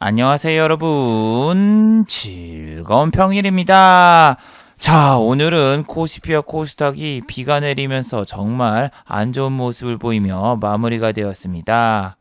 안녕하세요, 여러분. 즐거운 평일입니다. 자, 오늘은 코스피와 코스닥이 비가 내리면서 정말 안 좋은 모습을 보이며 마무리가 되었습니다.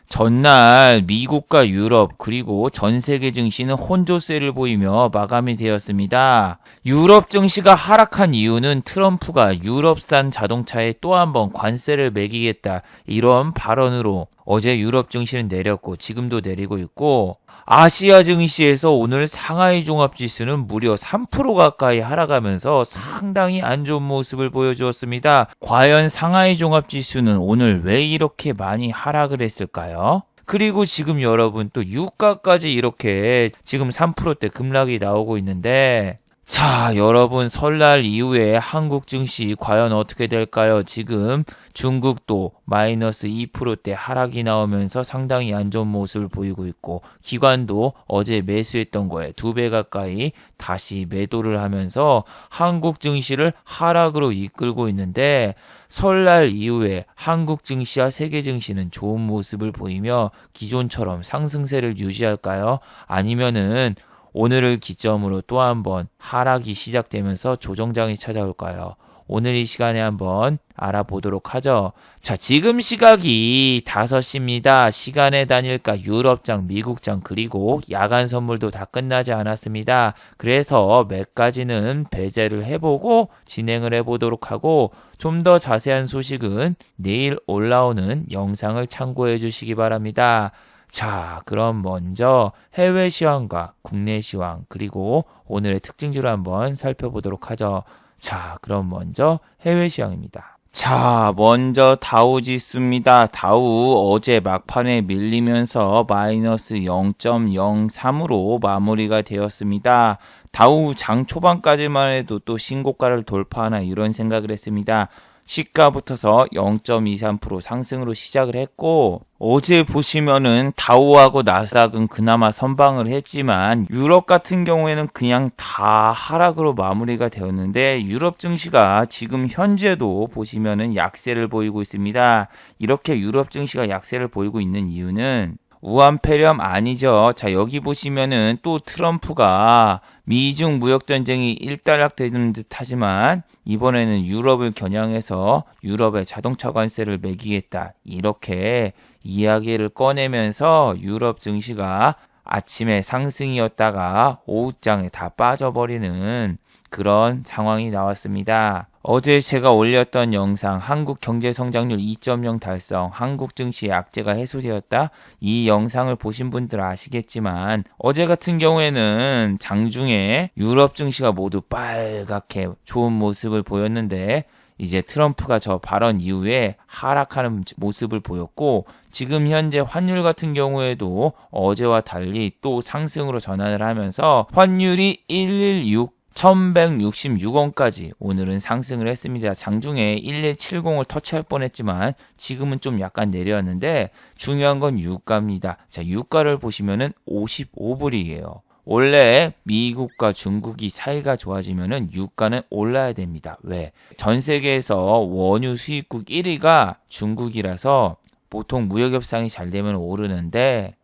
전날 미국과 유럽 그리고 전 세계 증시는 혼조세를 보이며 마감이 되었습니다. 유럽 증시가 하락한 이유는 트럼프가 유럽산 자동차에 또 한 번 관세를 매기겠다 이런 발언으로 어제 유럽 증시는 내렸고 지금도 내리고 있고, 아시아 증시에서 오늘 상하이 종합지수는 무려 3% 가까이 하락하면서 상당히 안 좋은 모습을 보여주었습니다. 과연 상하이 종합지수는 오늘 왜 이렇게 많이 하락을 했을까요? 그리고 지금 여러분 또 유가까지 이렇게 지금 3%대 급락이 나오고 있는데, 자, 여러분 설날 이후에 한국 증시 과연 어떻게 될까요? 지금 중국도 마이너스 2%대 하락이 나오면서 상당히 안 좋은 모습을 보이고 있고, 기관도 어제 매수했던 거에 2배 가까이 다시 매도를 하면서 한국 증시를 하락으로 이끌고 있는데, 설날 이후에 한국 증시와 세계 증시는 좋은 모습을 보이며 기존처럼 상승세를 유지할까요? 아니면은 오늘을 기점으로 또 한번 하락이 시작되면서 조정장이 찾아올까요? 오늘 이 시간에 한번 알아보도록 하죠. 자, 지금 시각이 5시입니다. 시간의 단일가 유럽장, 미국장 그리고 야간 선물도 다 끝나지 않았습니다. 그래서 몇 가지는 배제를 해보고 진행을 해보도록 하고, 좀 더 자세한 소식은 내일 올라오는 영상을 참고해 주시기 바랍니다. 자, 그럼 먼저 해외 시황과 국내 시황 그리고 오늘의 특징주를 한번 살펴보도록 하죠. 자, 그럼 먼저 해외 시황입니다. 자, 먼저 다우 지수입니다. 다우 어제 막판에 밀리면서 마이너스 0.03으로 마무리가 되었습니다. 다우 장 초반까지만 해도 또 신고가를 돌파하나 이런 생각을 했습니다. 시가부터서 0.23% 상승으로 시작을 했고, 어제 보시면은 다우하고 나스닥은 그나마 선방을 했지만 유럽 같은 경우에는 그냥 다 하락으로 마무리가 되었는데, 유럽 증시가 지금 현재도 보시면은 약세를 보이고 있습니다. 이렇게 유럽 증시가 약세를 보이고 있는 이유는 우한폐렴 아니죠. 자, 여기 보시면은 또 트럼프가 미중 무역전쟁이 일단락되는 듯 하지만 이번에는 유럽을 겨냥해서 유럽의 자동차 관세를 매기겠다 이렇게 이야기를 꺼내면서 유럽 증시가 아침에 상승이었다가 오후장에 다 빠져버리는 그런 상황이 나왔습니다. 어제 제가 올렸던 영상 한국 경제 성장률 2.0 달성, 한국 증시의 악재가 해소되었다. 이 영상을 보신 분들 아시겠지만 어제 같은 경우에는 장중에 유럽 증시가 모두 빨갛게 좋은 모습을 보였는데, 이제 트럼프가 저 발언 이후에 하락하는 모습을 보였고, 지금 현재 환율 같은 경우에도 어제와 달리 또 상승으로 전환을 하면서 환율이 1166원까지 오늘은 상승을 했습니다. 장중에 1170을 터치할 뻔했지만 지금은 좀 약간 내려왔는데, 중요한 건 유가입니다. 자, 유가를 보시면은 55불이에요. 원래 미국과 중국이 사이가 좋아지면은 유가는 올라야 됩니다. 왜? 전 세계에서 원유 수입국 1위가 중국이라서 보통 무역 협상이 잘 되면 오르는데,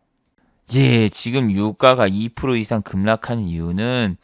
예, 지금 유가가 2% 이상 급락한 이유는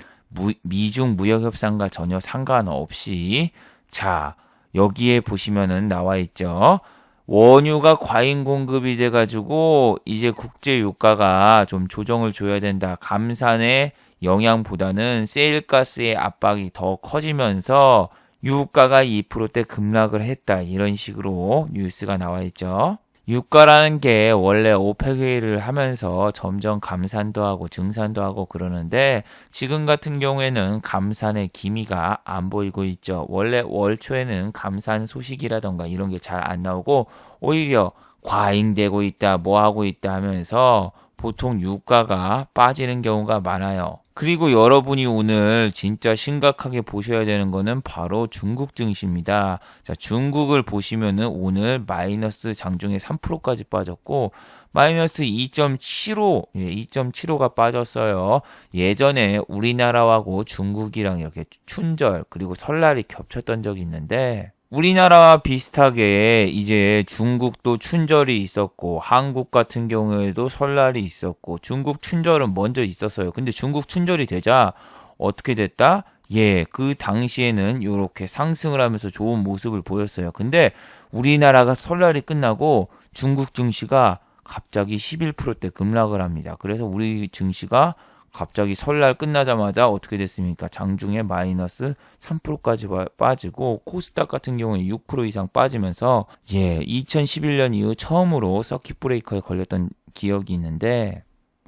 미중 무역 협상과 전혀 상관없이, 자, 여기에 보시면은 나와 있죠. 원유가 과잉 공급이 돼가지고 이제 국제 유가가 좀 조정을 줘야 된다. 감산의 영향보다는 세일가스의 압박이 더 커지면서 유가가 2%대 급락을 했다. 이런 식으로 뉴스가 나와 있죠. 유가라는 게 원래 오펙 회의를 하면서 점점 감산도 하고 증산도 하고 그러는데, 지금 같은 경우에는 감산의 기미가 안 보이고 있죠. 원래 월 초에는 감산 소식이라던가 이런 게 잘 안 나오고 오히려 과잉되고 있다, 뭐 하고 있다 하면서 보통 유가가 빠지는 경우가 많아요. 그리고 여러분이 오늘 진짜 심각하게 보셔야 되는 거는 바로 중국 증시입니다. 자, 중국을 보시면은 오늘 마이너스 장중에 3%까지 빠졌고 마이너스 2.75, 2.75가 빠졌어요. 예전에 우리나라하고 중국이랑 이렇게 춘절 그리고 설날이 겹쳤던 적이 있는데, 우리나라와 비슷하게 이제 중국도 춘절이 있었고 한국 같은 경우에도 설날이 있었고 중국 춘절은 먼저 있었어요. 근데 중국 춘절이 되자 어떻게 됐다? 예, 그 당시에는 이렇게 상승을 하면서 좋은 모습을 보였어요. 근데 우리나라가 설날이 끝나고 중국 증시가 갑자기 11%대 급락을 합니다. 그래서 우리 증시가 갑자기 설날 끝나자마자 어떻게 됐습니까? 장중에 마이너스 3%까지 빠지고 코스닥 같은 경우에 6% 이상 빠지면서 2011년 이후 처음으로 서킷 브레이커에 걸렸던 기억이 있는데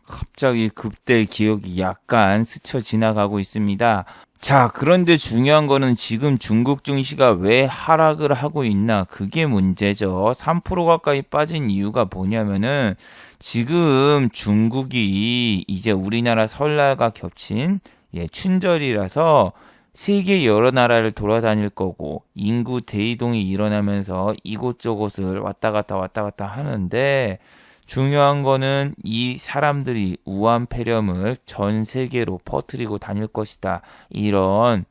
갑자기 그때 기억이 약간 스쳐 지나가고 있습니다. 자, 그런데 중요한 거는 지금 중국 증시가 왜 하락을 하고 있나? 그게 문제죠. 3% 가까이 빠진 이유가 뭐냐면은 지금 중국이 이제 우리나라 설날과 겹친 춘절이라서 세계 여러 나라를 돌아다닐 거고 인구 대이동이 일어나면서 이곳저곳을 왔다 갔다 하는데 중요한 거는 이 사람들이 우한 폐렴을 전 세계로 퍼뜨리고 다닐 것이다. 이런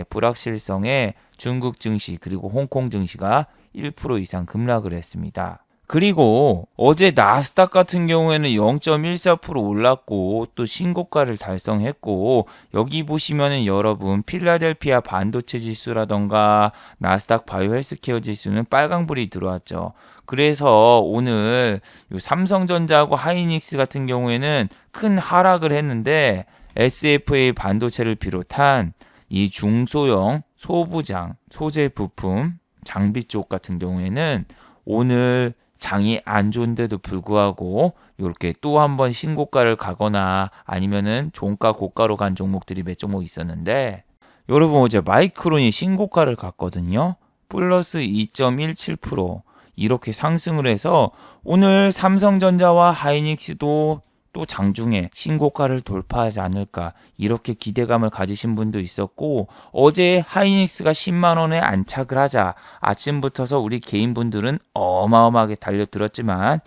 불확실성에 중국 증시 그리고 홍콩 증시가 1% 이상 급락을 했습니다. 그리고 어제 나스닥 같은 경우에는 0.14% 올랐고 또 신고가를 달성했고 여기 보시면은 여러분 필라델피아 반도체 지수라던가 나스닥 바이오 헬스케어 지수는 빨강불이 들어왔죠. 그래서 오늘 삼성전자하고 하이닉스 같은 경우에는 큰 하락을 했는데 SFA 반도체를 비롯한 이 중소형 소부장, 소재 부품, 장비 쪽 같은 경우에는 오늘 장이 안 좋은데도 불구하고 이렇게 또 한 번 신고가를 가거나 아니면은 종가 고가로 간 종목들이 몇 종목 있었는데 여러분 어제 마이크론이 신고가를 갔거든요. 플러스 2.17% 이렇게 상승을 해서 오늘 삼성전자와 하이닉스도 또 장중에 신고가를 돌파하지 않을까 이렇게 기대감을 가지신 분도 있었고 어제 하이닉스가 10만 원에 안착을 하자 아침부터서 우리 개인분들은 어마어마하게 달려들었지만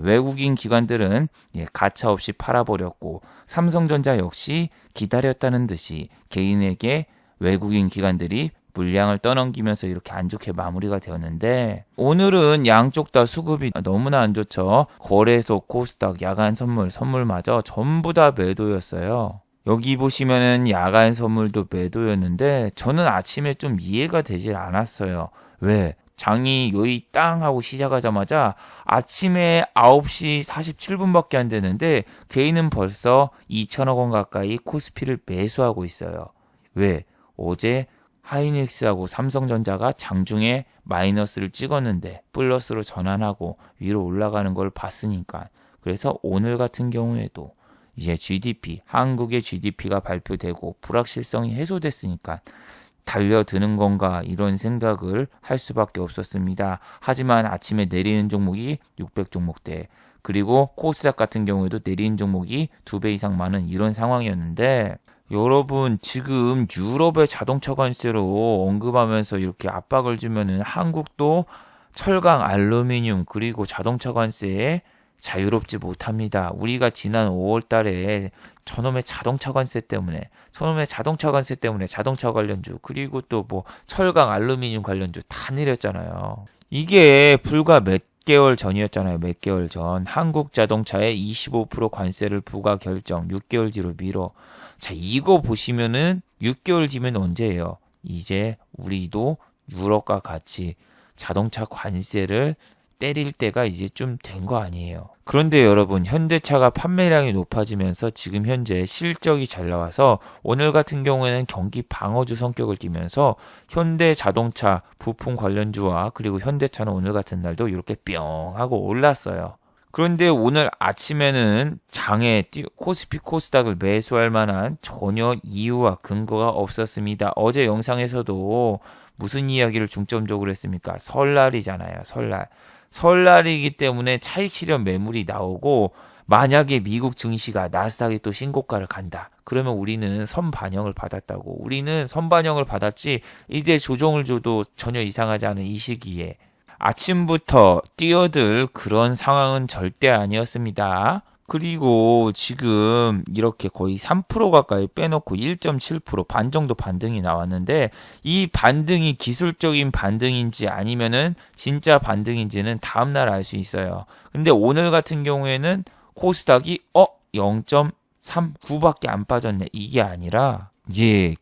외국인 기관들은 가차없이 팔아버렸고 삼성전자 역시 기다렸다는 듯이 개인에게 외국인 기관들이 물량을 떠넘기면서 이렇게 안 좋게 마무리가 되었는데 오늘은 양쪽 다 수급이 너무나 안 좋죠. 거래소, 코스닥, 야간 선물마저 전부 다 매도였어요. 여기 보시면은 야간 선물도 매도였는데 저는 아침에 좀 이해가 되질 않았어요. 왜? 장이 요이 땅 하고 시작하자마자 아침에 9시 47분밖에 안 되는데 개인은 벌써 2천억 원 가까이 코스피를 매수하고 있어요. 왜? 어제 하이닉스하고 삼성전자가 장중에 마이너스를 찍었는데 플러스로 전환하고 위로 올라가는 걸 봤으니까. 그래서 오늘 같은 경우에도 이제 GDP, 한국의 GDP가 발표되고 불확실성이 해소됐으니까 달려드는 건가 이런 생각을 할 수밖에 없었습니다. 하지만 아침에 내리는 종목이 600종목대 그리고 코스닥 같은 경우에도 내리는 종목이 2배 이상 많은 이런 상황이었는데 여러분 지금 유럽의 자동차 관세로 언급하면서 이렇게 압박을 주면은 한국도 철강, 알루미늄 그리고 자동차 관세에 자유롭지 못합니다. 우리가 지난 5월 달에 저놈의 자동차 관세 때문에 자동차 관련주 그리고 또 뭐 철강, 알루미늄 관련주 다 내렸잖아요. 이게 불과 몇 개월 전이었잖아요. 몇 개월 전 한국 자동차에 25% 관세를 부과 결정 6개월 뒤로 미뤄. 자, 이거 보시면은 6개월 뒤면 언제예요? 이제 우리도 유럽과 같이 자동차 관세를 때릴 때가 이제 좀 된 거 아니에요. 그런데 여러분 현대차가 판매량이 높아지면서 지금 현재 실적이 잘 나와서 오늘 같은 경우에는 경기 방어주 성격을 띠면서 현대자동차 부품 관련주와 그리고 현대차는 오늘 같은 날도 이렇게 뿅 하고 올랐어요. 그런데 오늘 아침에는 장에 코스피 코스닥을 매수할 만한 전혀 이유와 근거가 없었습니다. 어제 영상에서도 무슨 이야기를 중점적으로 했습니까? 설날이잖아요. 설날이기 때문에 차익 실현 매물이 나오고 만약에 미국 증시가 나스닥이 또 신고가를 간다. 그러면 우리는 선반영을 받았다고. 우리는 선반영을 받았지 이제 조정을 줘도 전혀 이상하지 않은 이 시기에 아침부터 뛰어들 그런 상황은 절대 아니었습니다. 그리고 지금 이렇게 거의 3% 가까이 빼놓고 1.7% 반 정도 반등이 나왔는데 이 반등이 기술적인 반등인지 아니면은 진짜 반등인지는 다음날 알 수 있어요. 근데 오늘 같은 경우에는 코스닥이 0.39밖에 안 빠졌네. 이게 아니라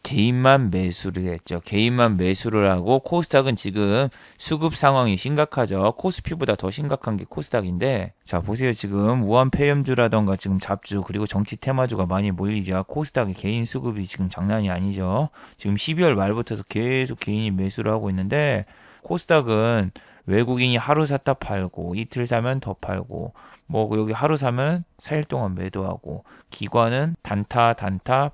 개인만 매수를 했죠. 개인만 매수를 하고 코스닥은 지금 수급 상황이 심각하죠. 코스피보다 더 심각한 게 코스닥인데 자 보세요. 지금 우한 폐렴주라던가 지금 잡주 그리고 정치 테마주가 많이 몰리죠. 코스닥의 개인 수급이 지금 장난이 아니죠. 지금 12월 말부터 계속 개인이 매수를 하고 있는데 코스닥은 외국인이 하루 샀다 팔고 이틀 사면 더 팔고 뭐 여기 하루 사면 4일 동안 매도하고 기관은 단타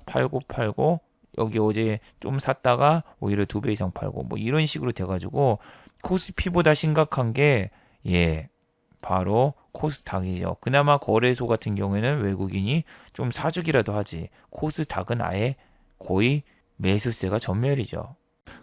팔고 여기 어제 좀 샀다가 오히려 2배 이상 팔고 뭐 이런 식으로 돼가지고 코스피보다 심각한 게 바로 코스닥이죠. 그나마 거래소 같은 경우에는 외국인이 좀 사주기라도 하지 코스닥은 아예 거의 매수세가 전멸이죠.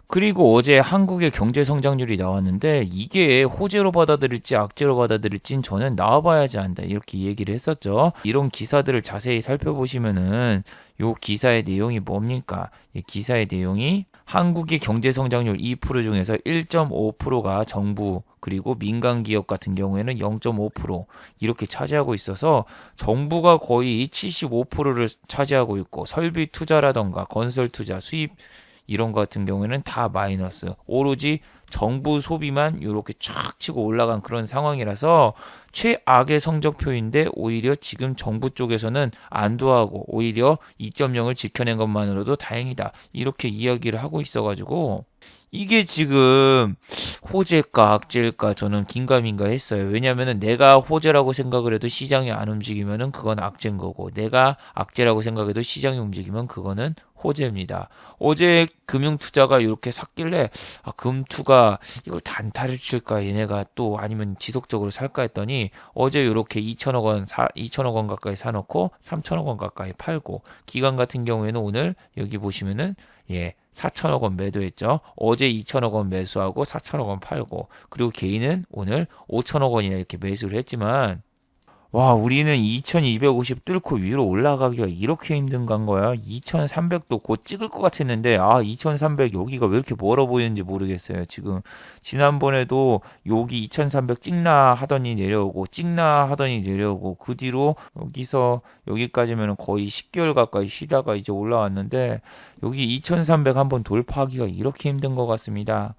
그리고 어제 한국의 경제 성장률이 나왔는데 이게 호재로 받아들일지 악재로 받아들일진 저는 나와봐야지 한다 이렇게 얘기를 했었죠. 이런 기사들을 자세히 살펴보시면은 요 기사의 내용이 뭡니까? 이 기사의 내용이 한국의 경제 성장률 2% 중에서 1.5%가 정부 그리고 민간 기업 같은 경우에는 0.5% 이렇게 차지하고 있어서 정부가 거의 75%를 차지하고 있고 설비 투자라던가 건설 투자 수입 이런 거 같은 경우에는 다 마이너스. 오로지 정부 소비만 이렇게 쫙 치고 올라간 그런 상황이라서 최악의 성적표인데 오히려 지금 정부 쪽에서는 안도하고 오히려 2.0을 지켜낸 것만으로도 다행이다. 이렇게 이야기를 하고 있어가지고 이게 지금 호재일까 악재일까 저는 긴가민가 했어요. 왜냐면은 내가 호재라고 생각을 해도 시장이 안 움직이면은 그건 악재인 거고 내가 악재라고 생각해도 시장이 움직이면 그거는 호재입니다. 어제 금융투자가 이렇게 샀길래 금투가 이걸 단타를 칠까 얘네가 또 아니면 지속적으로 살까 했더니 어제 이렇게 2천억 원 가까이 사놓고 3천억 원 가까이 팔고 기관 같은 경우에는 오늘 여기 보시면은 4천억 원 매도했죠. 어제 2천억 원 매수하고 4천억 원 팔고 그리고 개인은 오늘 5천억 원이나 이렇게 매수를 했지만 와 우리는 2250 뚫고 위로 올라가기가 이렇게 힘든 건 거야. 2300도 곧 찍을 것 같았는데 2300 여기가 왜 이렇게 멀어 보이는지 모르겠어요. 지금 지난번에도 여기 2300 찍나 하더니 내려오고 찍나 하더니 내려오고 그 뒤로 여기서 여기까지면 거의 10개월 가까이 쉬다가 이제 올라왔는데 여기 2300 한번 돌파하기가 이렇게 힘든 것 같습니다.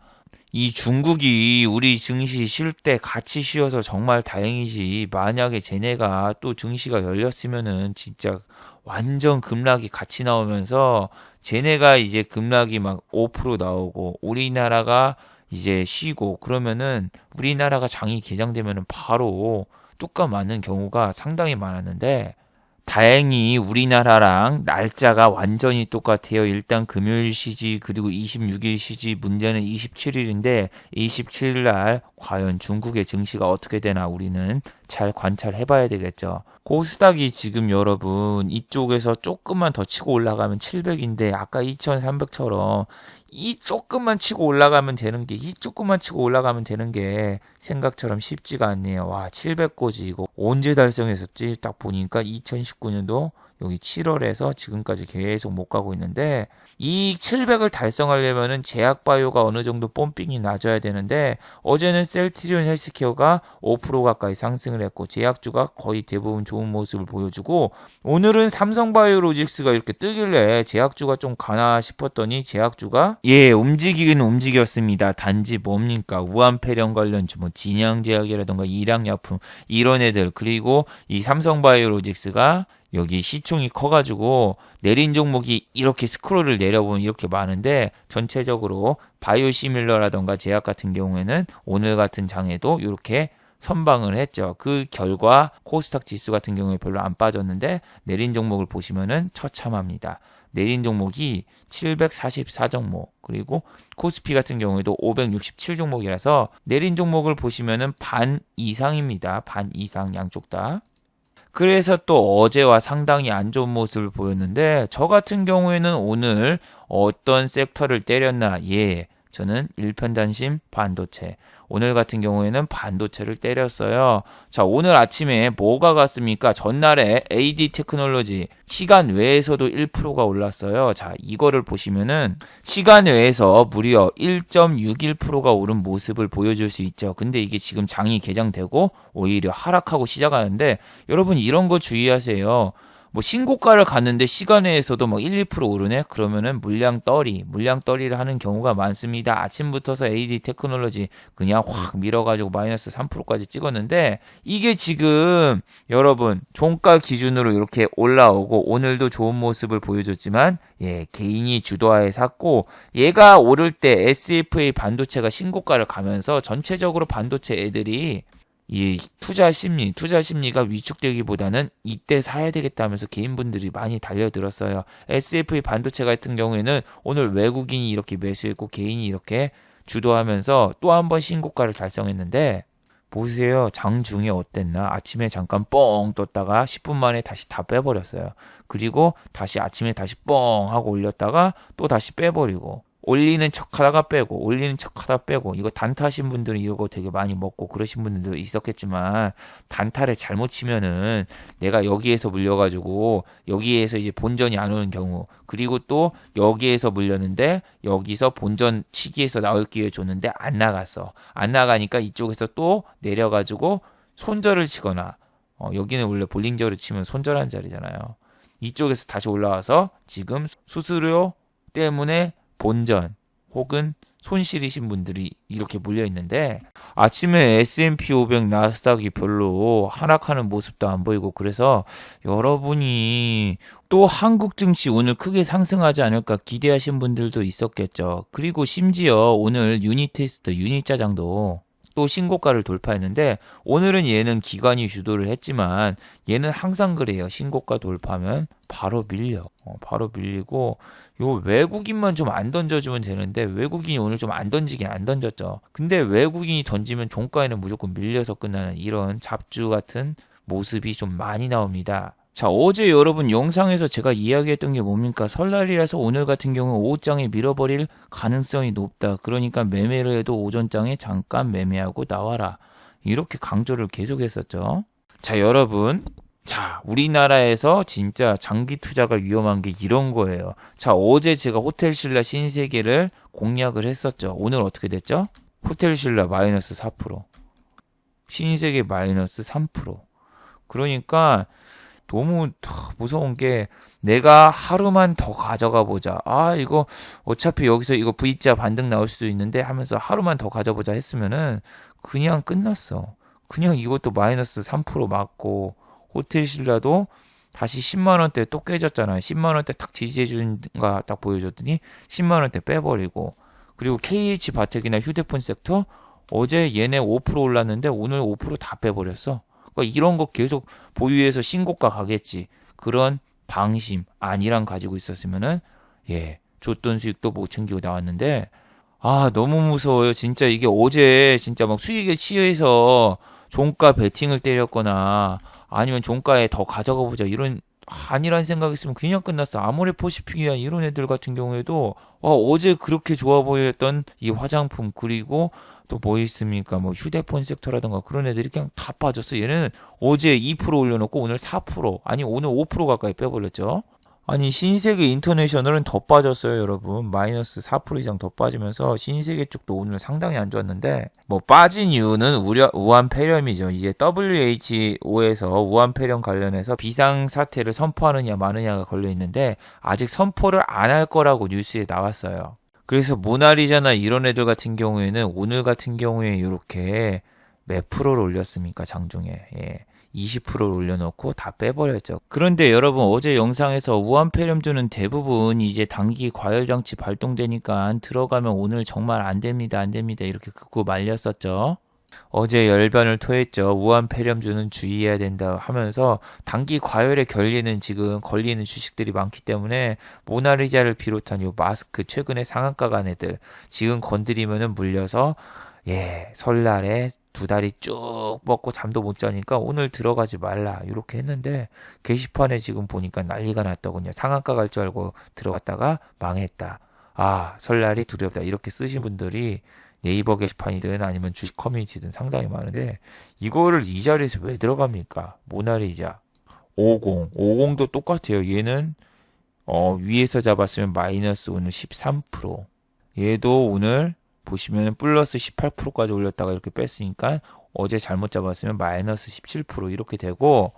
이 중국이 우리 증시 쉴 때 같이 쉬어서 정말 다행이지. 만약에 쟤네가 또 증시가 열렸으면은 진짜 완전 급락이 같이 나오면서 쟤네가 이제 급락이 막 5% 나오고 우리나라가 이제 쉬고 그러면은 우리나라가 장이 개장되면은 바로 뚜까 맞는 경우가 상당히 많았는데 다행히 우리나라랑 날짜가 완전히 똑같아요. 일단 금요일 시지 그리고 26일 시지 문제는 27일인데 27일 날 과연 중국의 증시가 어떻게 되나 우리는 잘 관찰해 봐야 되겠죠. 코스닥이 지금 여러분 이쪽에서 조금만 더 치고 올라가면 700인데 아까 2300처럼 이 조금만 치고 올라가면 되는 게 이 조금만 치고 올라가면 되는 게 생각처럼 쉽지가 않네요. 와 700고지 이거 언제 달성했었지? 딱 보니까 2019년도 여기 7월에서 지금까지 계속 못 가고 있는데 이 700을 달성하려면은 제약바이오가 어느 정도 뽐핑이 낮아야 되는데 어제는 셀트리온 헬스케어가 5% 가까이 상승을 했고 제약주가 거의 대부분 좋은 모습을 보여주고 오늘은 삼성바이오로직스가 이렇게 뜨길래 제약주가 좀 가나 싶었더니 제약주가 움직이긴 움직였습니다. 단지 뭡니까 우한폐렴 관련주 뭐 진양제약이라던가 일양약품 이런 애들 그리고 이 삼성바이오로직스가 여기 시총이 커가지고 내린 종목이 이렇게 스크롤을 내려보면 이렇게 많은데 전체적으로 바이오시밀러라던가 제약 같은 경우에는 오늘 같은 장에도 이렇게 선방을 했죠. 그 결과 코스닥 지수 같은 경우에 별로 안 빠졌는데 내린 종목을 보시면은 처참합니다. 내린 종목이 744 종목 그리고 코스피 같은 경우에도 567 종목이라서 내린 종목을 보시면은 반 이상입니다. 반 이상 양쪽 다. 그래서 또 어제와 상당히 안 좋은 모습을 보였는데 저 같은 경우에는 오늘 어떤 섹터를 때렸나 저는 일편단심 반도체 오늘 같은 경우에는 반도체를 때렸어요. 자, 오늘 아침에 뭐가 갔습니까? 전날에 AD 테크놀로지 시간 외에서도 1%가 올랐어요. 자, 이거를 보시면은 시간 외에서 무려 1.61%가 오른 모습을 보여줄 수 있죠. 근데 이게 지금 장이 개장되고 오히려 하락하고 시작하는데 여러분 이런 거 주의하세요. 뭐 신고가를 갔는데 시간에서도 막 1, 2% 오르네? 그러면은 물량떨이를 하는 경우가 많습니다. 아침부터서 AD 테크놀로지 그냥 확 밀어가지고 마이너스 3%까지 찍었는데 이게 지금 여러분 종가 기준으로 이렇게 올라오고 오늘도 좋은 모습을 보여줬지만 개인이 주도하에 샀고 얘가 오를 때 SFA 반도체가 신고가를 가면서 전체적으로 반도체 애들이 이 투자 심리가 위축되기보다는 이때 사야 되겠다 하면서 개인분들이 많이 달려들었어요. SFA 반도체 같은 경우에는 오늘 외국인이 이렇게 매수했고 개인이 이렇게 주도하면서 또 한 번 신고가를 달성했는데 보세요. 장중에 어땠나? 아침에 잠깐 뻥 떴다가 10분 만에 다시 다 빼버렸어요. 그리고 다시 아침에 다시 뻥 하고 올렸다가 또 다시 빼버리고 올리는 척 하다가 빼고 올리는 척 하다 빼고 이거 단타하신 분들은 이거 되게 많이 먹고 그러신 분들도 있었겠지만 단타를 잘못 치면은 내가 여기에서 물려가지고 여기에서 이제 본전이 안 오는 경우 그리고 또 여기에서 물렸는데 여기서 본전 치기에서 나올 기회 줬는데 안 나가니까 이쪽에서 또 내려가지고 손절을 치거나 여기는 원래 볼링저를 치면 손절한 자리잖아요. 이쪽에서 다시 올라와서 지금 수수료 때문에 본전 혹은 손실이신 분들이 이렇게 몰려 있는데 아침에 S&P 500 나스닥이 별로 하락하는 모습도 안 보이고 그래서 여러분이 또 한국 증시 오늘 크게 상승하지 않을까 기대하신 분들도 있었겠죠. 그리고 심지어 오늘 유닛 테스트 유닛 자장도 또 신고가를 돌파했는데 오늘은 얘는 기관이 주도를 했지만 얘는 항상 그래요. 신고가 돌파하면 바로 밀리고 요 외국인만 좀 안 던져주면 되는데 외국인이 오늘 좀 안 던졌죠. 근데 외국인이 던지면 종가에는 무조건 밀려서 끝나는 이런 잡주 같은 모습이 좀 많이 나옵니다. 자, 어제 여러분 영상에서 제가 이야기했던 게 뭡니까? 설날이라서 오늘 같은 경우 오후장에 밀어버릴 가능성이 높다. 그러니까 매매를 해도 오전장에 잠깐 매매하고 나와라. 이렇게 강조를 계속했었죠. 자, 여러분. 자, 우리나라에서 진짜 장기 투자가 위험한 게 이런 거예요. 자, 어제 제가 호텔신라 신세계를 공략을 했었죠. 오늘 어떻게 됐죠? 호텔신라 마이너스 4%. 신세계 마이너스 3%. 그러니까 너무 무서운 게 내가 하루만 더 가져가 보자. 이거 어차피 여기서 이거 V자 반등 나올 수도 있는데 하면서 하루만 더 가져보자 했으면은 그냥 끝났어. 그냥 이것도 마이너스 3% 맞고 호텔신라도 다시 10만 원대 또 깨졌잖아요. 10만 원대 탁 지지해준가 딱 보여줬더니 10만 원대 빼버리고 그리고 KH바텍이나 휴대폰 섹터 어제 얘네 5% 올랐는데 오늘 5% 다 빼버렸어. 그러니까 이런 거 계속 보유해서 신고가 가겠지. 그런 방심, 안이랑 가지고 있었으면은 줬던 수익도 못 챙기고 나왔는데 너무 무서워요. 진짜 이게 어제 진짜 막 수익에 취해서 종가 베팅을 때렸거나 아니면 종가에 더 가져가 보자 이런 아니란 생각했으면 그냥 끝났어. 아모레퍼시픽이나 이런 애들 같은 경우에도 어제 그렇게 좋아 보였던 이 화장품 그리고 또 뭐 있습니까? 뭐 휴대폰 섹터라든가 그런 애들이 그냥 다 빠졌어. 얘는 어제 2% 올려놓고 오늘 4% 아니 오늘 5% 가까이 빼버렸죠. 아니 신세계 인터내셔널은 더 빠졌어요 여러분. 마이너스 4% 이상 더 빠지면서 신세계 쪽도 오늘 상당히 안 좋았는데 뭐 빠진 이유는 우한 폐렴이죠. 이제 WHO에서 우한 폐렴 관련해서 비상사태를 선포하느냐 마느냐가 걸려있는데 아직 선포를 안 할 거라고 뉴스에 나왔어요. 그래서 모나리자나 이런 애들 같은 경우에는 오늘 같은 경우에 이렇게 몇 프로를 올렸습니까 장중에 20%를 올려놓고 다 빼버렸죠. 그런데 여러분 어제 영상에서 우한폐렴주는 대부분 이제 단기 과열장치 발동되니까 들어가면 오늘 정말 안 됩니다 이렇게 극구 말렸었죠. 어제 열변을 토했죠. 우한폐렴주는 주의해야 된다 하면서 단기 과열에 걸리는 주식들이 많기 때문에 모나리자를 비롯한 요 마스크 최근에 상한가 간 애들 지금 건드리면은 물려서 설날에 2다리 쭉 뻗고 잠도 못 자니까 오늘 들어가지 말라 이렇게 했는데 게시판에 지금 보니까 난리가 났더군요. 상한가 갈 줄 알고 들어갔다가 망했다. 설날이 두렵다 이렇게 쓰신 분들이 네이버 게시판이든 아니면 주식 커뮤니티든 상당히 많은데 이거를 이 자리에서 왜 들어갑니까? 모나리자 50도 똑같아요. 얘는 위에서 잡았으면 마이너스 오늘 13%. 얘도 오늘 보시면 플러스 18%까지 올렸다가 이렇게 뺐으니까 어제 잘못 잡았으면 마이너스 17% 이렇게 되고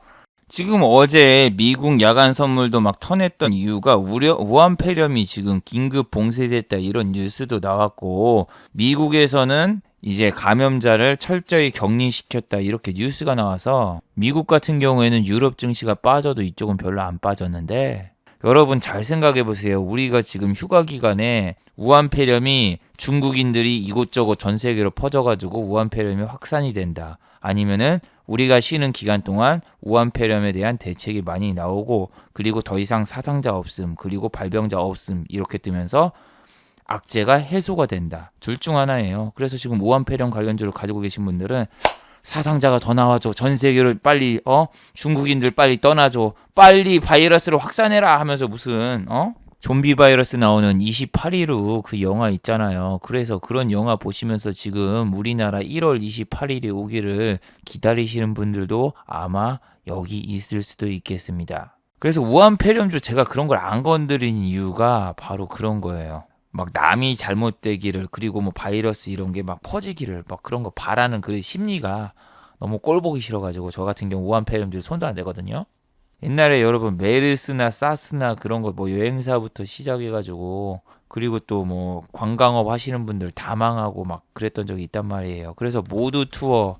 지금 어제 미국 야간 선물도 막 터냈던 이유가 우한 폐렴이 지금 긴급 봉쇄됐다 이런 뉴스도 나왔고 미국에서는 이제 감염자를 철저히 격리시켰다 이렇게 뉴스가 나와서 미국 같은 경우에는 유럽 증시가 빠져도 이쪽은 별로 안 빠졌는데 여러분 잘 생각해 보세요. 우리가 지금 휴가 기간에 우한 폐렴이 중국인들이 이곳저곳 전 세계로 퍼져가지고 우한 폐렴이 확산이 된다. 아니면은 우리가 쉬는 기간 동안 우한 폐렴에 대한 대책이 많이 나오고 그리고 더 이상 사상자 없음 그리고 발병자 없음 이렇게 뜨면서 악재가 해소가 된다. 둘 중 하나예요. 그래서 지금 우한 폐렴 관련주를 가지고 계신 분들은 사상자가 더 나와줘. 전 세계로 빨리 중국인들 빨리 떠나줘. 빨리 바이러스를 확산해라 하면서 무슨 좀비 바이러스 나오는 28일로 그 영화 있잖아요. 그래서 그런 영화 보시면서 지금 우리나라 1월 28일이 오기를 기다리시는 분들도 아마 여기 있을 수도 있겠습니다. 그래서 우한 폐렴주 제가 그런 걸 안 건드린 이유가 바로 그런 거예요. 막 남이 잘못되기를 그리고 뭐 바이러스 이런 게 막 퍼지기를 막 그런 거 바라는 그 심리가 너무 꼴보기 싫어가지고 저 같은 경우 우한 폐렴주 손도 안 대거든요. 옛날에 여러분 메르스나 사스나 그런 거 뭐 여행사부터 시작해가지고 그리고 또 뭐 관광업 하시는 분들 다 망하고 막 그랬던 적이 있단 말이에요. 그래서 모두 투어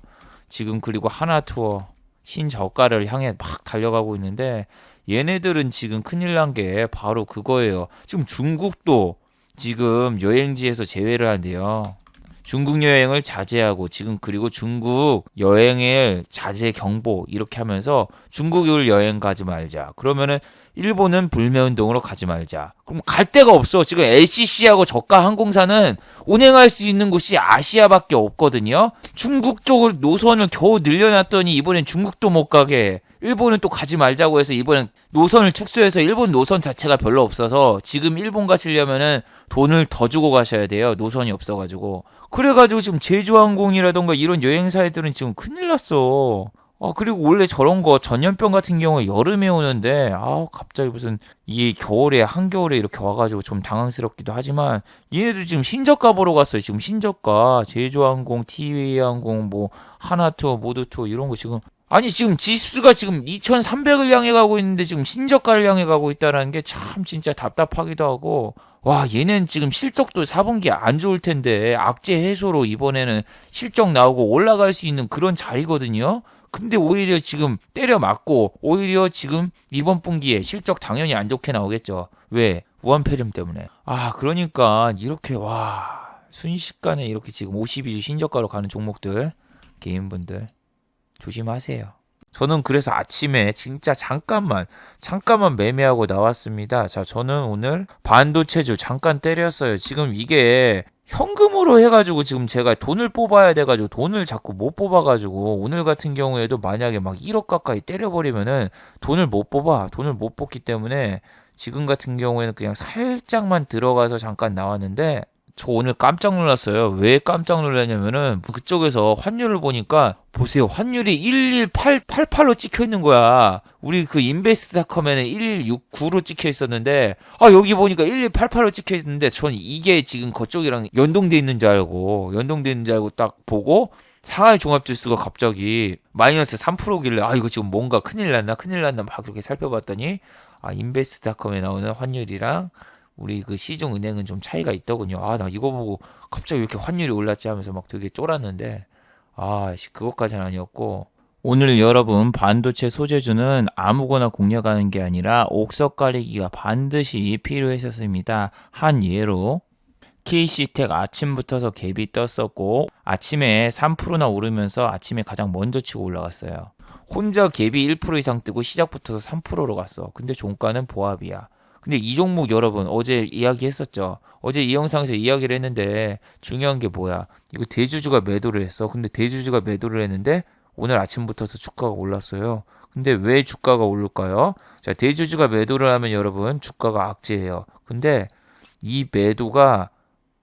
지금 그리고 하나 투어 신저가를 향해 막 달려가고 있는데 얘네들은 지금 큰일 난 게 바로 그거예요. 지금 중국도 지금 여행지에서 제외를 한대요. 중국 여행을 자제하고 지금 그리고 중국 여행을 자제 경보 이렇게 하면서 중국을 여행 가지 말자. 그러면은 일본은 불매운동으로 가지 말자. 그럼 갈 데가 없어. 지금 LCC하고 저가 항공사는 운행할 수 있는 곳이 아시아밖에 없거든요. 중국 쪽을 노선을 겨우 늘려놨더니 이번엔 중국도 못 가게. 일본은 또 가지 말자고 해서 이번엔 노선을 축소해서 일본 노선 자체가 별로 없어서 지금 일본 가시려면은 돈을 더 주고 가셔야 돼요. 노선이 없어가지고. 그래가지고 지금 제주항공이라던가 이런 여행사들은 지금 큰일 났어. 그리고 원래 저런 거 전염병 같은 경우에 여름에 오는데 갑자기 무슨 이 겨울에 한겨울에 이렇게 와가지고 좀 당황스럽기도 하지만 얘네들 지금 신저가 보러 갔어요. 지금 신저가 제주항공, 티웨이항공, 뭐 하나투어, 모두투어 이런 거 지금 아니 지금 지수가 지금 2,300을 향해 가고 있는데 지금 신저가를 향해 가고 있다는 게 참 진짜 답답하기도 하고 와 얘는 지금 실적도 4분기 안 좋을 텐데 악재 해소로 이번에는 실적 나오고 올라갈 수 있는 그런 자리거든요. 근데 오히려 지금 때려 맞고 오히려 지금 이번 분기에 실적 당연히 안 좋게 나오겠죠. 왜? 우한 폐렴 때문에. 그러니까 이렇게 순식간에 이렇게 지금 52주 신저가로 가는 종목들 개인분들 조심하세요. 저는 그래서 아침에 진짜 잠깐만 매매하고 나왔습니다. 자, 저는 오늘 반도체주 잠깐 때렸어요. 지금 이게 현금으로 해가지고 지금 제가 돈을 뽑아야 돼가지고 돈을 자꾸 못 뽑아가지고 오늘 같은 경우에도 만약에 막 1억 가까이 때려버리면은 돈을 못 뽑기 때문에 지금 같은 경우에는 그냥 살짝만 들어가서 잠깐 나왔는데 저 오늘 깜짝 놀랐어요. 왜 깜짝 놀랐냐면은 그쪽에서 환율을 보니까 보세요. 환율이 11888로 찍혀 있는 거야. 우리 그 인베스트닷컴에는 1169로 찍혀 있었는데 여기 보니까 1188로 찍혀 있는데 전 이게 지금 그쪽이랑 연동돼 있는 줄 알고 딱 보고 상하이 종합지수가 갑자기 마이너스 3%길래 이거 지금 뭔가 큰일 났나 막 그렇게 살펴봤더니 인베스트닷컴에 나오는 환율이랑 우리 그 시중은행은 좀 차이가 있더군요. 나 이거 보고 갑자기 왜 이렇게 환율이 올랐지 하면서 막 되게 쫄았는데 그것까지는 아니었고 오늘 여러분 반도체 소재주는 아무거나 공략하는 게 아니라 옥석 가리기가 반드시 필요했었습니다. 한 예로 KC텍 아침부터서 갭이 떴었고 아침에 3%나 오르면서 아침에 가장 먼저 치고 올라갔어요. 혼자 갭이 1% 이상 뜨고 시작부터서 3%로 갔어. 근데 종가는 보합이야. 근데 이 종목 여러분 어제 이야기했었죠. 어제 이 영상에서 이야기를 했는데 중요한 게 뭐야. 이거 대주주가 매도를 했어. 근데 대주주가 매도를 했는데 오늘 아침부터서 주가가 올랐어요. 근데 왜 주가가 오를까요? 자, 대주주가 매도를 하면 여러분 주가가 악재예요. 근데 이 매도가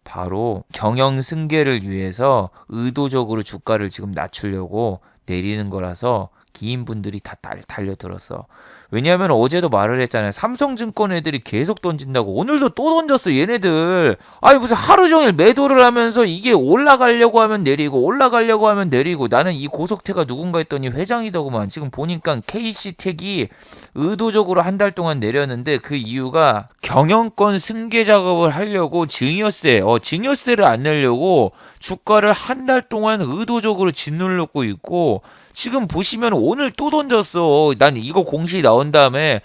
바로 경영 승계를 위해서 의도적으로 주가를 지금 낮추려고 내리는 거라서 기인분들이 다 달려들었어. 왜냐하면 어제도 말을 했잖아요. 삼성증권 애들이 계속 던진다고. 오늘도 또 던졌어, 얘네들. 아니, 무슨 하루 종일 매도를 하면서 이게 올라가려고 하면 내리고, 올라가려고 하면 내리고, 나는 이 고석태가 누군가 했더니 회장이더구만. 지금 보니까 KC텍이 의도적으로 한 달 동안 내렸는데 그 이유가 경영권 승계 작업을 하려고 증여세를 안 내려고 주가를 한 달 동안 의도적으로 짓누르고 있고, 지금 보시면 오늘 또 던졌어. 난 이거 공시 나온 다음에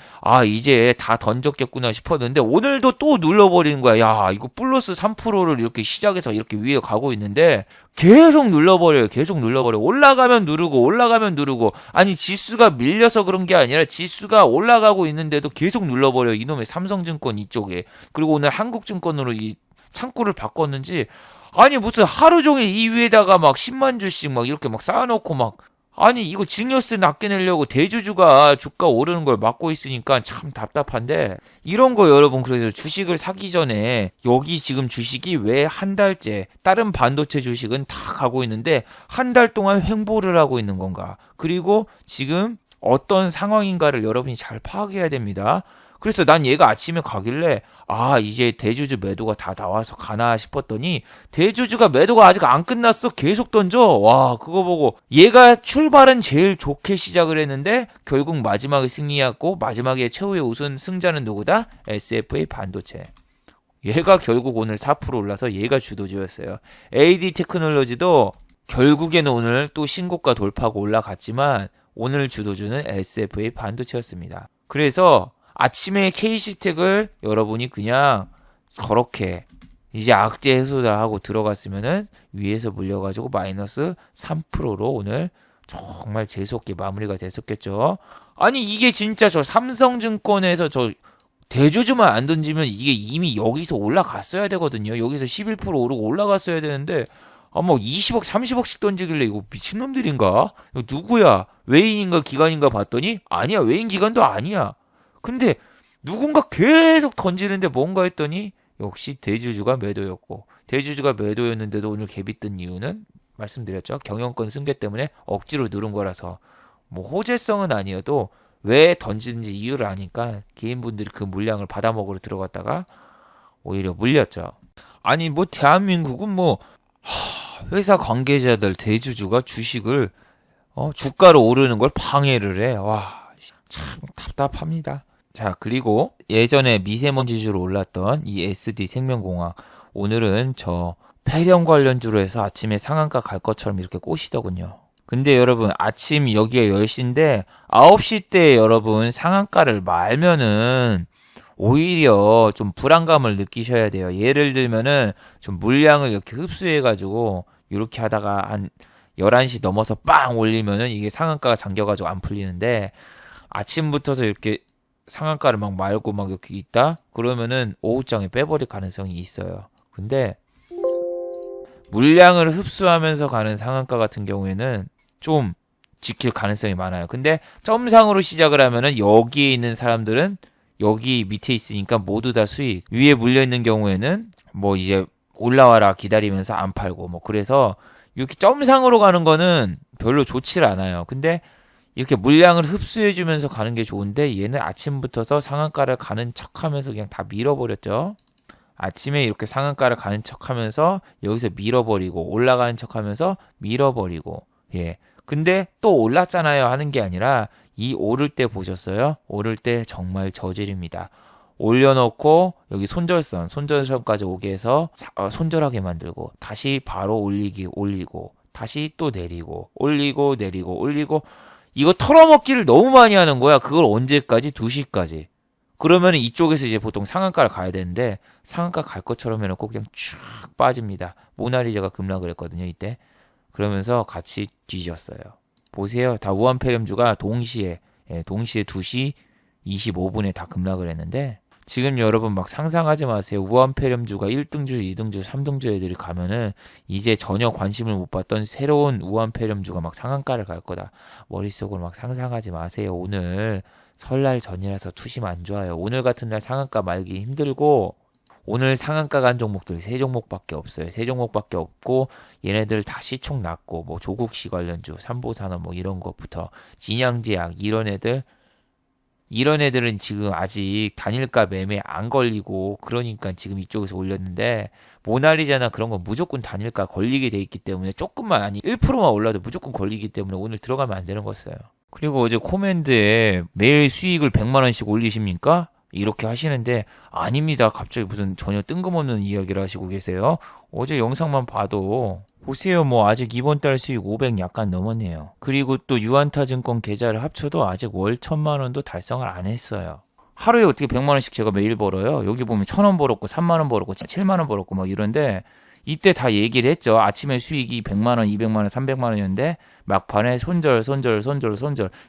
이제 다 던졌겠구나 싶었는데 오늘도 또 눌러버리는 거야. 야, 이거 플러스 3%를 이렇게 시작해서 이렇게 위에 가고 있는데 계속 눌러버려요. 계속 눌러버려. 올라가면 누르고. 아니, 지수가 밀려서 그런 게 아니라 지수가 올라가고 있는데도 계속 눌러버려. 이놈의 삼성증권 이쪽에. 그리고 오늘 한국증권으로 이 창구를 바꿨는지, 아니 무슨 하루 종일 이 위에다가 막 10만 주씩 막 이렇게 막 쌓아놓고 막, 아니 이거 증여세 낮게 내려고 대주주가 주가 오르는 걸 막고 있으니까 참 답답한데, 이런 거 여러분, 그래서 주식을 사기 전에 여기 지금 주식이 왜 한 달째 다른 반도체 주식은 다 가고 있는데 한 달 동안 횡보를 하고 있는 건가, 그리고 지금 어떤 상황인가를 여러분이 잘 파악해야 됩니다. 그래서 난 얘가 아침에 가길래 이제 대주주 매도가 다 나와서 가나 싶었더니 대주주가 매도가 아직 안 끝났어. 계속 던져. 와, 그거 보고 얘가 출발은 제일 좋게 시작을 했는데 결국 마지막에 승리했고, 마지막에 최후의 우승 승자는 누구다? SFA 반도체. 얘가 결국 오늘 4% 올라서 얘가 주도주였어요. AD 테크놀로지도 결국에는 오늘 또 신고가 돌파하고 올라갔지만 오늘 주도주는 SFA 반도체였습니다. 그래서 아침에 KC텍을 여러분이 그냥 저렇게 이제 악재 해소다 하고 들어갔으면은 위에서 물려가지고 마이너스 3%로 오늘 정말 재수없게 마무리가 됐었겠죠. 아니 이게 진짜 저 삼성증권에서 저 대주주만 안 던지면 이게 이미 여기서 올라갔어야 되거든요. 여기서 11% 오르고 올라갔어야 되는데 뭐 20억 30억씩 던지길래 이거 미친놈들인가? 이거 누구야? 외인인가 기관인가 봤더니 아니야, 외인 기관도 아니야. 근데 누군가 계속 던지는데 뭔가 했더니 역시 대주주가 매도였고, 대주주가 매도였는데도 오늘 갭이 뜬 이유는 말씀드렸죠. 경영권 승계 때문에 억지로 누른 거라서, 뭐 호재성은 아니어도 왜 던지는지 이유를 아니까 개인분들이 그 물량을 받아먹으러 들어갔다가 오히려 물렸죠. 아니 뭐 대한민국은 뭐 회사 관계자들 대주주가 주식을 주가로 오르는 걸 방해를 해. 와, 참 답답합니다. 자, 그리고 예전에 미세먼지주로 올랐던 이 SD 생명공학, 오늘은 저 폐렴 관련주로 해서 아침에 상한가 갈 것처럼 이렇게 꼬시더군요. 근데 여러분, 아침 여기에 10시인데 9시 때 여러분 상한가를 말면은 오히려 좀 불안감을 느끼셔야 돼요. 예를 들면은 좀 물량을 이렇게 흡수해가지고 이렇게 하다가 한 11시 넘어서 빵 올리면은 이게 상한가가 잠겨가지고 안 풀리는데, 아침부터서 이렇게 상한가를 막 말고 막 이렇게 있다? 그러면은 오후장에 빼버릴 가능성이 있어요. 근데 물량을 흡수하면서 가는 상한가 같은 경우에는 좀 지킬 가능성이 많아요. 근데 점상으로 시작을 하면은 여기에 있는 사람들은 여기 밑에 있으니까 모두 다 수익. 위에 물려있는 경우에는 뭐 이제 올라와라 기다리면서 안 팔고 뭐, 그래서 이렇게 점상으로 가는 거는 별로 좋질 않아요. 근데 이렇게 물량을 흡수해주면서 가는 게 좋은데 얘는 아침부터서 상한가를 가는 척하면서 그냥 다 밀어버렸죠. 아침에 이렇게 상한가를 가는 척하면서 여기서 밀어버리고, 올라가는 척하면서 밀어버리고, 예. 근데 또 올랐잖아요 하는 게 아니라 이 오를 때 보셨어요? 오를 때 정말 저질입니다. 올려놓고 여기 손절선까지 오게 해서 손절하게 만들고 다시 바로 올리고 다시 또 내리고 올리고 내리고 올리고, 이거 털어먹기를 너무 많이 하는 거야. 그걸 언제까지? 2시까지. 그러면 이쪽에서 이제 보통 상한가를 가야 되는데 상한가 갈 것처럼 해놓고 그냥 쫙 빠집니다. 모나리자가 급락을 했거든요 이때. 그러면서 같이 뒤졌어요. 보세요. 다 우한폐렴주가 동시에 2시 25분에 다 급락을 했는데, 지금 여러분 막 상상하지 마세요. 우한폐렴주가 1등주, 2등주, 3등주 애들이 가면은 이제 전혀 관심을 못 받던 새로운 우한폐렴주가 막 상한가를 갈 거다. 머릿속으로 막 상상하지 마세요. 오늘 설날 전이라서 투심 안 좋아요. 오늘 같은 날 상한가 말기 힘들고, 오늘 상한가 간 종목들이 3종목밖에 없어요. 3종목밖에 없고 얘네들 다 시총 낮고 뭐 조국시 관련주, 삼보산업 뭐 이런 것부터 진양제약 이런 애들은 지금 아직 단일가 매매 안 걸리고 그러니까 지금 이쪽에서 올렸는데 모나리자나 그런 건 무조건 단일가 걸리게 돼 있기 때문에 조금만 아니 1%만 올라도 무조건 걸리기 때문에 오늘 들어가면 안 되는 거였어요. 그리고 어제 코멘트에 매일 수익을 100만 원씩 올리십니까? 이렇게 하시는데 아닙니다. 갑자기 무슨 전혀 뜬금없는 이야기를 하시고 계세요. 어제 영상만 봐도 보세요. 뭐 아직 이번 달 수익 500 약간 넘었네요. 그리고 또 유한타증권 계좌를 합쳐도 아직 월 1000만 원도 달성을 안 했어요. 하루에 어떻게 100만 원씩 제가 매일 벌어요? 여기 보면 1000원 벌었고 3만 원 벌었고 7만 원 벌었고 막 이런데 이때 다 얘기를 했죠. 아침에 수익이 100만 원, 200만 원, 300만 원이었는데 막판에 손절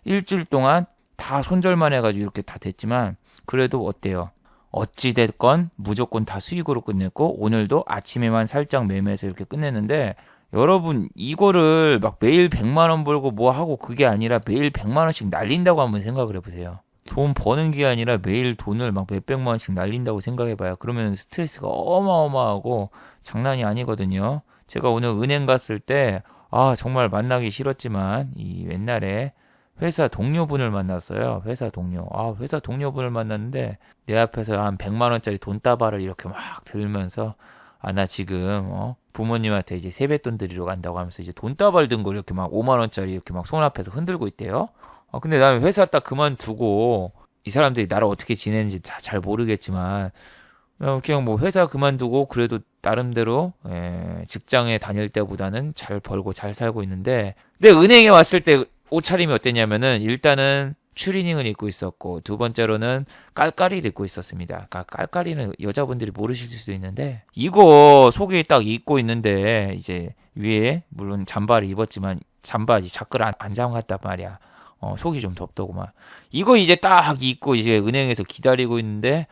일주일 동안 다 손절만 해가지고 이렇게 다 됐지만 그래도 어때요? 어찌됐건 무조건 다 수익으로 끝냈고 오늘도 아침에만 살짝 매매해서 이렇게 끝냈는데 여러분 이거를 막 매일 100만 원 벌고 뭐 하고 그게 아니라 매일 100만 원씩 날린다고 한번 생각을 해보세요. 돈 버는 게 아니라 매일 돈을 막 몇백만 원씩 날린다고 생각해봐요. 그러면 스트레스가 어마어마하고 장난이 아니거든요. 제가 오늘 은행 갔을 때 정말 만나기 싫었지만 이 옛날에 회사 동료분을 만났어요. 회사 동료. 회사 동료분을 만났는데 내 앞에서 한 100만 원짜리 돈다발을 이렇게 막 들면서 나 지금 부모님한테 이제 세뱃돈 드리러 간다고 하면서 이제 돈다발 든 걸 이렇게 막 5만 원짜리 이렇게 막 손 앞에서 흔들고 있대요. 근데 나는 회사 딱 그만두고 이 사람들이 나를 어떻게 지내는지 다 잘 모르겠지만 그냥 뭐 회사 그만두고 그래도 나름대로 직장에 다닐 때보다는 잘 벌고 잘 살고 있는데 내 은행에 왔을 때 옷차림이 어땠냐면은 일단은 추리닝을 입고 있었고 두 번째로는 깔깔이를 입고 있었습니다. 그러니까 깔깔이는 여자분들이 모르실 수도 있는데 이거 속에 딱 입고 있는데 이제 위에 물론 잠바를 입었지만 잠바지 자끌 안 잠갔단 말이야. 속이 좀 덥더구만. 이거 이제 딱 입고 이제 은행에서 기다리고 있는데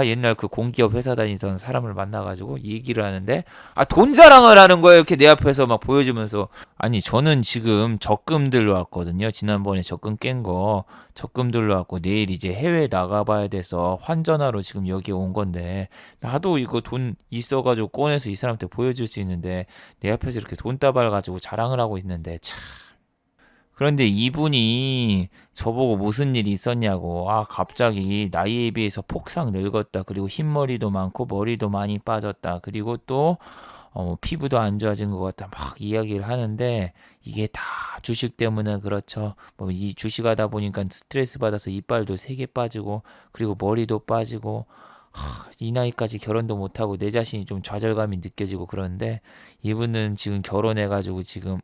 옛날 그 공기업 회사 다니던 사람을 만나가지고 얘기를 하는데 돈 자랑을 하는 거예요. 이렇게 내 앞에서 막 보여주면서 아니 저는 지금 적금 들러왔거든요. 지난번에 적금 깬 거 적금 들러왔고 내일 이제 해외 나가봐야 돼서 환전하러 지금 여기 온 건데 나도 이거 돈 있어가지고 꺼내서 이 사람한테 보여줄 수 있는데 내 앞에서 이렇게 돈다발 가지고 자랑을 하고 있는데 참. 그런데 이분이 저보고 무슨 일이 있었냐고. 갑자기 나이에 비해서 폭삭 늙었다. 그리고 흰머리도 많고 머리도 많이 빠졌다. 그리고 또 피부도 안 좋아진 것 같다. 막 이야기를 하는데 이게 다 주식 때문에 그렇죠. 뭐 이 주식하다 보니까 스트레스 받아서 이빨도 3개 빠지고 그리고 머리도 빠지고 이 나이까지 결혼도 못하고 내 자신이 좀 좌절감이 느껴지고 그러는데 이분은 지금 결혼해가지고 지금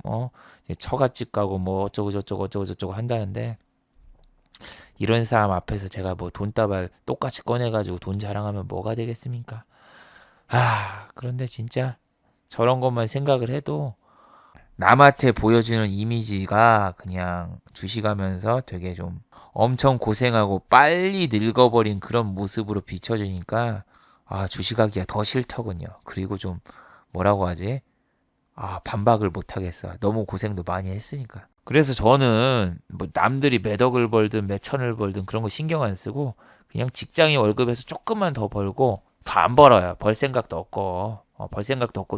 처갓집 가고 뭐 어쩌고 저쩌고 한다는데 이런 사람 앞에서 제가 뭐 돈다발 똑같이 꺼내가지고 돈 자랑하면 뭐가 되겠습니까? 그런데 진짜 저런 것만 생각을 해도 남한테 보여주는 이미지가 그냥 주식하면서 되게 좀 엄청 고생하고 빨리 늙어버린 그런 모습으로 비춰지니까 주식하기가 더 싫더군요. 그리고 좀 뭐라고 하지? 반박을 못 하겠어. 너무 고생도 많이 했으니까. 그래서 저는 뭐 남들이 몇 억을 벌든 몇 천을 벌든 그런 거 신경 안 쓰고 그냥 직장인 월급에서 조금만 더 벌고 더 안 벌어요. 벌 생각도 없고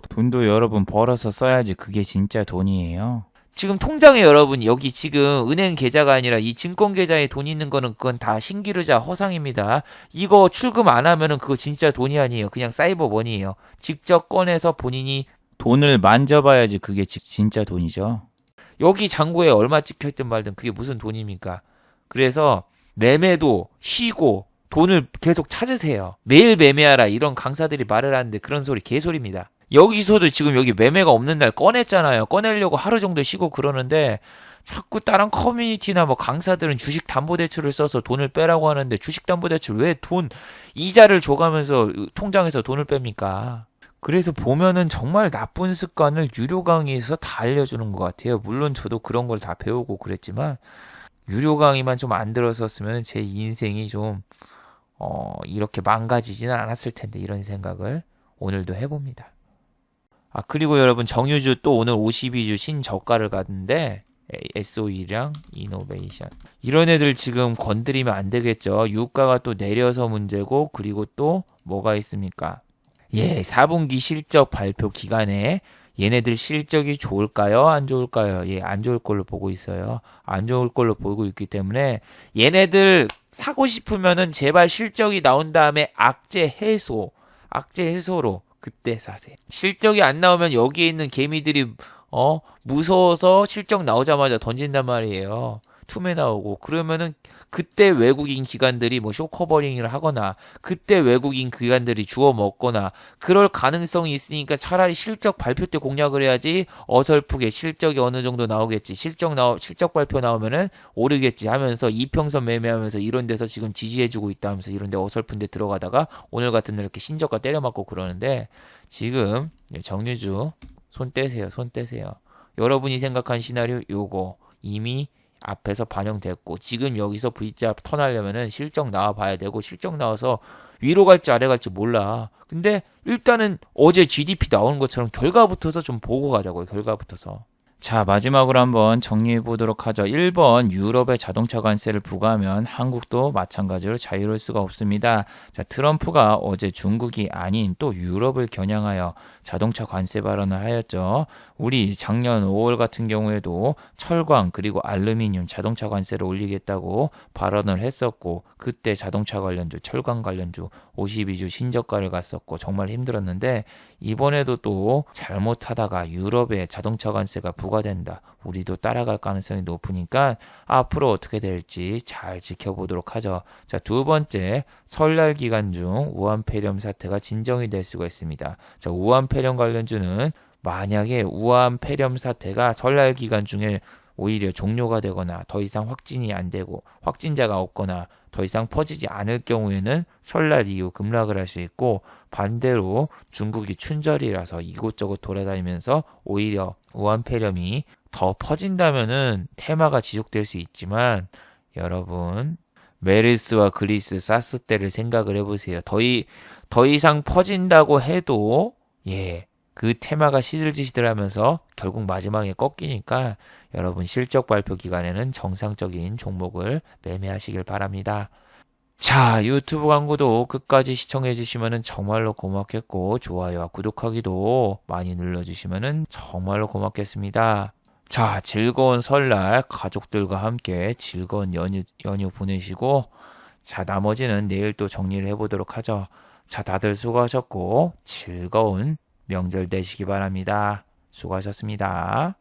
돈도 여러분 벌어서 써야지 그게 진짜 돈이에요. 지금 통장에 여러분 여기 지금 은행 계좌가 아니라 이 증권 계좌에 돈 있는 거는 그건 다 신기루자 허상입니다. 이거 출금 안 하면은 그거 진짜 돈이 아니에요. 그냥 사이버 머니예요. 직접 꺼내서 본인이 돈을 만져봐야지 그게 진짜 돈이죠. 여기 잔고에 얼마 찍혀있든 말든 그게 무슨 돈입니까? 그래서 매매도 쉬고 돈을 계속 찾으세요. 매일 매매하라 이런 강사들이 말을 하는데 그런 소리 개소리입니다. 여기서도 지금 여기 매매가 없는 날 꺼냈잖아요. 꺼내려고 하루 정도 쉬고 그러는데 자꾸 다른 커뮤니티나 뭐 강사들은 주식담보대출을 써서 돈을 빼라고 하는데 주식담보대출 왜 돈 이자를 줘가면서 통장에서 돈을 뺍니까? 그래서 보면은 정말 나쁜 습관을 유료 강의에서 다 알려주는 것 같아요. 물론 저도 그런 걸 다 배우고 그랬지만 유료 강의만 좀 안 들었었으면 제 인생이 좀 이렇게 망가지지는 않았을 텐데 이런 생각을 오늘도 해봅니다. 그리고 여러분 정유주 또 오늘 52주 신저가를 갔는데 SOE랑 이노베이션 이런 애들 지금 건드리면 안 되겠죠. 유가가 또 내려서 문제고 그리고 또 뭐가 있습니까? 예, 4분기 실적 발표 기간에 얘네들 실적이 좋을까요? 안 좋을까요? 예, 안 좋을 걸로 보고 있어요. 안 좋을 걸로 보고 있기 때문에 얘네들 사고 싶으면은 제발 실적이 나온 다음에 악재 해소로 그때 사세요. 실적이 안 나오면 여기에 있는 개미들이 무서워서 실적 나오자마자 던진단 말이에요. 툼에 나오고 그러면은 그때 외국인 기관들이 뭐 쇼커버링을 하거나 그때 외국인 기관들이 주워 먹거나 그럴 가능성이 있으니까 차라리 실적 발표 때 공략을 해야지. 어설프게 실적이 어느 정도 나오겠지, 실적 발표 나오면은 오르겠지 하면서 이평선 매매하면서 이런 데서 지금 지지해주고 있다 하면서 이런 데 어설픈 데 들어가다가 오늘 같은 날 이렇게 신저가 때려맞고 그러는데, 지금 정유주 손 떼세요. 손 떼세요. 여러분이 생각한 시나리오 요거 이미 앞에서 반영됐고, 지금 여기서 V자 턴하려면은 실적 나와 봐야 되고, 실적 나와서 위로 갈지 아래 갈지 몰라. 근데 일단은 어제 GDP 나오는 것처럼 결과부터서 좀 보고 가자고요. 결과부터서. 자, 마지막으로 한번 정리해 보도록 하죠. 1번, 유럽에 자동차 관세를 부과하면 한국도 마찬가지로 자유로울 수가 없습니다. 자, 트럼프가 어제 중국이 아닌 또 유럽을 겨냥하여 자동차 관세 발언을 하였죠. 우리 작년 5월 같은 경우에도 철광 그리고 알루미늄 자동차 관세를 올리겠다고 발언을 했었고, 그때 자동차 관련주, 철광 관련주 52주 신저가를 갔었고 정말 힘들었는데, 이번에도 또 잘못하다가 유럽에 자동차 관세가 부과된다, 우리도 따라갈 가능성이 높으니까 앞으로 어떻게 될지 잘 지켜보도록 하죠. 자, 두 번째, 설날 기간 중 우한폐렴 사태가 진정이 될 수가 있습니다. 자, 우한폐렴 관련주는 만약에 우한폐렴 사태가 설날 기간 중에 오히려 종료가 되거나 더 이상 확진이 안 되고 확진자가 없거나 더 이상 퍼지지 않을 경우에는 설날 이후 급락을 할 수 있고, 반대로 중국이 춘절이라서 이곳저곳 돌아다니면서 오히려 우한폐렴이 더 퍼진다면은 테마가 지속될 수 있지만, 여러분 메르스와 그리스 사스 때를 생각을 해보세요. 더 이상 퍼진다고 해도 그 테마가 시들시들하면서 결국 마지막에 꺾이니까 여러분 실적 발표 기간에는 정상적인 종목을 매매하시길 바랍니다. 자, 유튜브 광고도 끝까지 시청해 주시면 정말로 고맙겠고, 좋아요와 구독하기도 많이 눌러주시면 정말로 고맙겠습니다. 자, 즐거운 설날 가족들과 함께 즐거운 연휴 보내시고, 자, 나머지는 내일 또 정리를 해보도록 하죠. 자, 다들 수고하셨고 즐거운 명절 되시기 바랍니다. 수고하셨습니다.